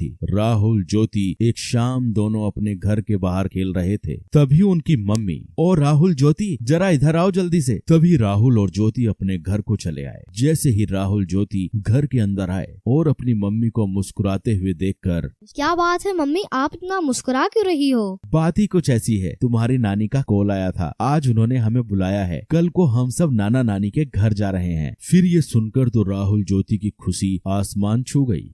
थी। राहुल ज्योति एक शाम दोनों अपने घर के बाहर खेल रहे थे। तभी उनकी मम्मी, और राहुल ज्योति जरा इधर आओ जल्दी से। तभी राहुल और ज्योति अपने घर को चले आए। जैसे ही राहुल ज्योति घर के अंदर आए और अपनी मम्मी को मुस्कुराते हुए देखकर, क्या बात है मम्मी, आप इतना मुस्कुरा क्यों रही हो? बात ही कुछ ऐसी है, तुम्हारी नानी का कॉल आया था, आज उन्होंने हमें बुलाया है, कल को हम सब नाना नानी के घर जा रहे हैं। फिर ये सुनकर तो राहुल ज्योति की खुशी आसमान छू गई।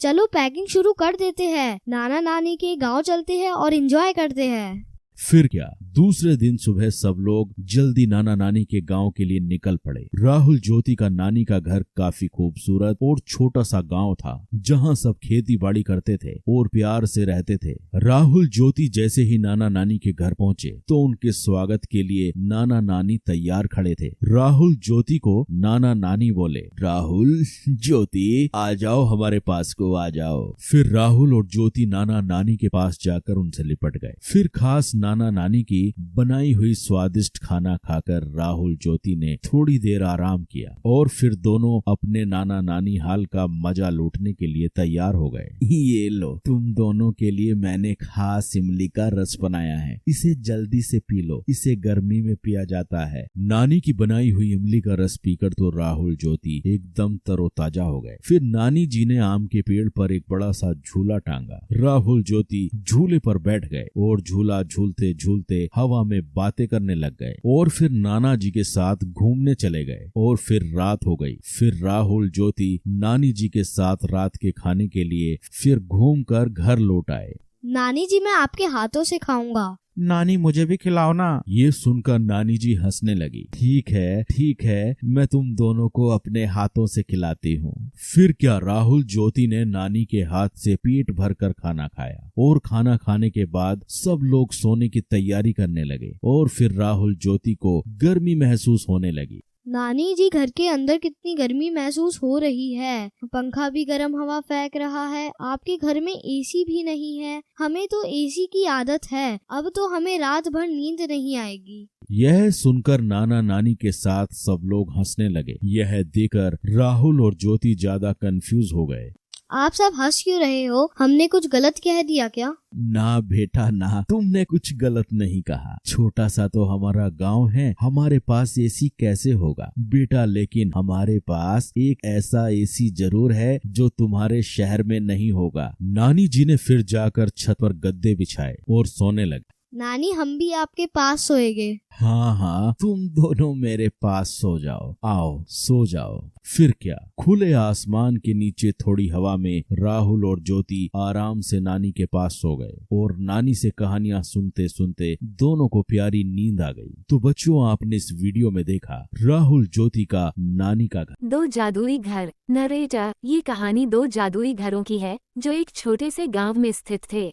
चलो पैकिंग शुरू कर देते हैं, नाना नानी के गांव चलते हैं और एंजॉय करते हैं। फिर क्या, दूसरे दिन सुबह सब लोग जल्दी नाना नानी के गांव के लिए निकल पड़े। राहुल ज्योति का नानी का घर काफी खूबसूरत और छोटा सा गांव था, जहां सब खेती बाड़ी करते थे और प्यार से रहते थे। राहुल ज्योति जैसे ही नाना नानी के घर पहुंचे तो उनके स्वागत के लिए नाना नानी तैयार खड़े थे। राहुल ज्योति को नाना नानी बोले, राहुल ज्योति आ जाओ, हमारे पास को आ जाओ। फिर राहुल और ज्योति नाना नानी के पास जाकर उनसे लिपट गए। फिर खास नाना नानी की बनाई हुई स्वादिष्ट खाना खाकर राहुल ज्योति ने थोड़ी देर आराम किया और फिर दोनों अपने नाना नानी हाल का मजा लूटने के लिए तैयार हो गए। ये लो, तुम दोनों के लिए मैंने खास इमली का रस बनाया है, इसे जल्दी से पी लो, इसे गर्मी में पिया जाता है। नानी की बनाई हुई इमली का रस पीकर तो राहुल ज्योति एकदम तरोताजा हो गए। फिर नानी जी ने आम के पेड़ पर एक बड़ा सा झूला टांगा। राहुल ज्योति झूले पर बैठ गए और झूला झूलते झूलते हवा में बातें करने लग गए और फिर नाना जी के साथ घूमने चले गए। और फिर रात हो गई। फिर राहुल ज्योति नानी जी के साथ रात के खाने के लिए फिर घूमकर घर लौट आए। नानी जी, मैं आपके हाथों से खाऊंगा। नानी मुझे भी खिलाओ ना। ये सुनकर नानी जी हंसने लगी। ठीक है, मैं तुम दोनों को अपने हाथों से खिलाती हूँ। फिर क्या, राहुल ज्योति ने नानी के हाथ से पेट भर कर खाना खाया और खाना खाने के बाद सब लोग सोने की तैयारी करने लगे और फिर राहुल ज्योति को गर्मी महसूस होने लगी। नानी जी, घर के अंदर कितनी गर्मी महसूस हो रही है, पंखा भी गर्म हवा फेंक रहा है, आपके घर में एसी भी नहीं है। हमें तो एसी की आदत है, अब तो हमें रात भर नींद नहीं आएगी। यह सुनकर नाना नानी के साथ सब लोग हंसने लगे। यह देखकर राहुल और ज्योति ज्यादा कंफ्यूज हो गए। आप सब हंस क्यों रहे हो? हमने कुछ गलत कह दिया क्या? ना बेटा ना, तुमने कुछ गलत नहीं कहा। छोटा सा तो हमारा गांव है, हमारे पास एसी कैसे होगा बेटा, लेकिन हमारे पास एक ऐसा एसी जरूर है जो तुम्हारे शहर में नहीं होगा। नानी जी ने फिर जाकर छत पर गद्दे बिछाए और सोने लगे। नानी, हम भी आपके पास सोएंगे। हाँ, तुम दोनों मेरे पास सो जाओ, आओ सो जाओ। फिर क्या, खुले आसमान के नीचे थोड़ी हवा में राहुल और ज्योति आराम से नानी के पास सो गए और नानी से कहानियां सुनते सुनते दोनों को प्यारी नींद आ गई। तो बच्चों, आपने इस वीडियो में देखा राहुल ज्योति का नानी का घर। दो जादुई घर। नरेटर, ये कहानी दो जादुई घरों की है जो एक छोटे से गाँव में स्थित थे।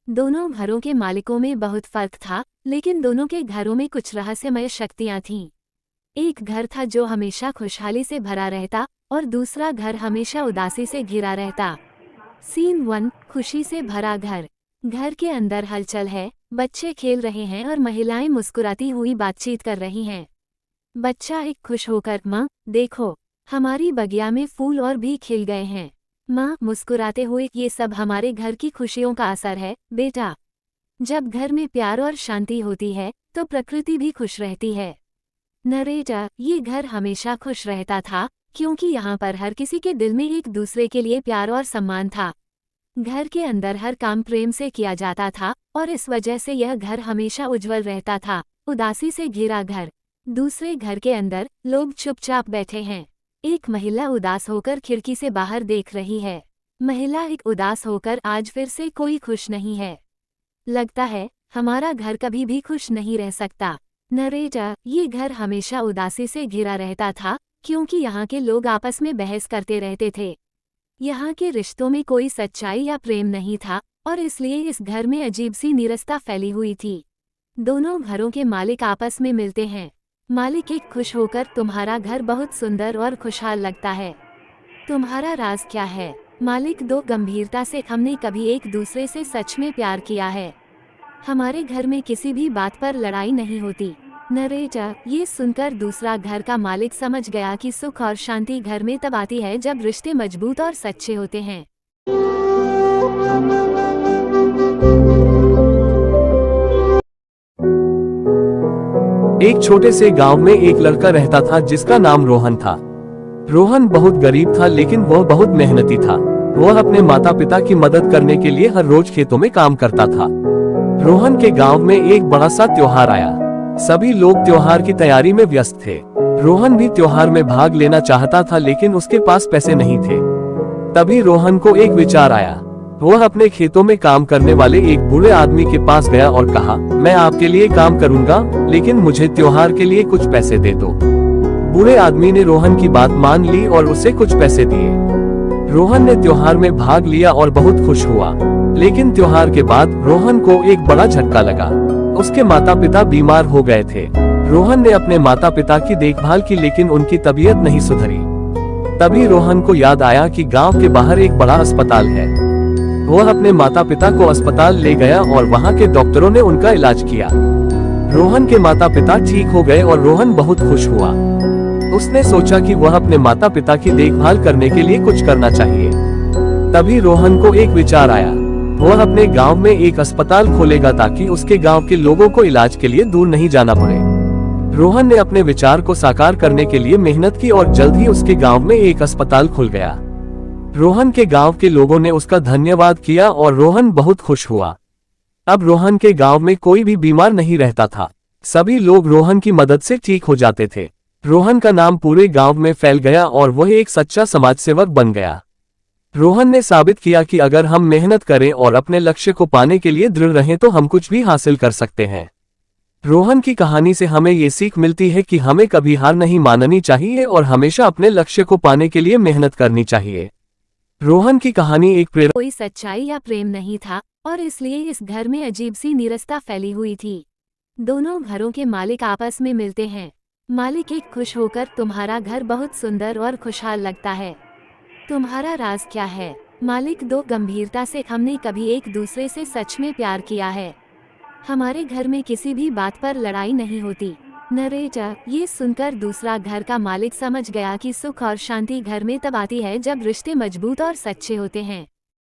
दोनों घरों के मालिकों में बहुत फर्क था, लेकिन दोनों के घरों में कुछ रहस्यमय शक्तियां थीं। एक घर था जो हमेशा खुशहाली से भरा रहता और दूसरा घर हमेशा उदासी से घिरा रहता। सीन 1, खुशी से भरा घर। घर के अंदर हलचल है, बच्चे खेल रहे हैं और महिलाएं मुस्कुराती हुई बातचीत कर रही हैं। बच्चा एक खुश होकर, माँ देखो, हमारी बगिया में फूल और भी खिल गए हैं। माँ मुस्कुराते हुए, ये सब हमारे घर की खुशियों का असर है बेटा। जब घर में प्यार और शांति होती है तो प्रकृति भी खुश रहती है। नरेटर, ये घर हमेशा खुश रहता था क्योंकि यहाँ पर हर किसी के दिल में एक दूसरे के लिए प्यार और सम्मान था। घर के अंदर हर काम प्रेम से किया जाता था और इस वजह से यह घर हमेशा उज्जवल रहता था। उदासी से घिरा घर। दूसरे घर के अंदर लोग चुपचाप बैठे हैं। एक महिला उदास होकर खिड़की से बाहर देख रही है। महिला एक उदास होकर, आज फिर से कोई खुश नहीं है। लगता है हमारा घर कभी भी खुश नहीं रह सकता। नरेटर, ये घर हमेशा उदासी से घिरा रहता था क्योंकि यहाँ के लोग आपस में बहस करते रहते थे। यहाँ के रिश्तों में कोई सच्चाई या प्रेम नहीं था और इसलिए इस घर में अजीब सी नीरसता फैली हुई थी। दोनों घरों के मालिक आपस में मिलते हैं। मालिक एक खुश होकर, तुम्हारा घर बहुत सुंदर और खुशहाल लगता है, तुम्हारा राज क्या है? मालिक दो गंभीरता से, हमने कभी एक दूसरे से सच में प्यार किया है, हमारे घर में किसी भी बात पर लड़ाई नहीं होती। नरेटर, ये सुनकर दूसरा घर का मालिक समझ गया कि सुख और शांति घर में तब आती है जब रिश्ते मजबूत और सच्चे होते हैं। एक छोटे से गांव में एक लड़का रहता था जिसका नाम रोहन था। रोहन बहुत गरीब था लेकिन वह बहुत मेहनती था। वह अपने माता पिता की मदद करने के लिए हर रोज खेतों में काम करता था। रोहन के गांव में एक बड़ा सा त्योहार आया। सभी लोग त्योहार की तैयारी में व्यस्त थे। रोहन भी त्योहार में भाग लेना चाहता था लेकिन उसके पास पैसे नहीं थे। तभी रोहन को एक विचार आया। वह अपने खेतों में काम करने वाले एक बूढ़े आदमी के पास गया और कहा, मैं आपके लिए काम करूंगा लेकिन मुझे त्योहार के लिए कुछ पैसे दे दो। बूढ़े आदमी ने रोहन की बात मान ली और उसे कुछ पैसे दिए। रोहन ने त्योहार में भाग लिया और बहुत खुश हुआ। लेकिन त्योहार के बाद रोहन को एक बड़ा झटका लगा। उसके माता पिता बीमार हो गए थे। रोहन ने अपने माता पिता की देखभाल की लेकिन उनकी तबीयत नहीं सुधरी। तभी रोहन को याद आया कि गांव के बाहर एक बड़ा अस्पताल है। वह अपने माता पिता को अस्पताल ले गया और वहां के डॉक्टरों ने उनका इलाज किया। रोहन के माता पिता ठीक हो गए और रोहन बहुत खुश हुआ। उसने सोचा कि वह अपने माता पिता की देखभाल करने के लिए कुछ करना चाहिए। तभी रोहन को एक विचार आया। वह अपने गांव में एक अस्पताल खोलेगा ताकि उसके गांव के लोगों को इलाज के लिए दूर नहीं जाना पड़े। रोहन ने अपने विचार को साकार करने के लिए मेहनत की और जल्द ही उसके गांव में एक अस्पताल खुल गया। रोहन के गांव के लोगों ने उसका धन्यवाद किया और रोहन बहुत खुश हुआ। अब रोहन के गांव में कोई भी बीमार नहीं रहता था। सभी लोग रोहन की मदद से ठीक हो जाते थे। रोहन का नाम पूरे गांव में फैल गया और वह एक सच्चा समाजसेवक बन गया। रोहन ने साबित किया कि अगर हम मेहनत करें और अपने लक्ष्य को पाने के लिए दृढ़ रहें तो हम कुछ भी हासिल कर सकते हैं। रोहन की कहानी से हमें ये सीख मिलती है कि हमें कभी हार नहीं माननी चाहिए और हमेशा अपने लक्ष्य को पाने के लिए मेहनत करनी चाहिए। रोहन की कहानी एक प्रेरणा। कोई सच्चाई या प्रेम नहीं था और इसलिए इस घर में अजीब सी नीरसता फैली हुई थी। दोनों घरों के मालिक आपस में मिलते हैं। मालिक एक खुश होकर, तुम्हारा घर बहुत सुंदर और खुशहाल लगता है, तुम्हारा राज क्या है? मालिक दो गंभीरता से, हमने कभी एक दूसरे से सच में प्यार किया है, हमारे घर में किसी भी बात पर लड़ाई नहीं होती। नरेटर, ये सुनकर दूसरा घर का मालिक समझ गया कि सुख और शांति घर में तब आती है जब रिश्ते मजबूत और सच्चे होते हैं।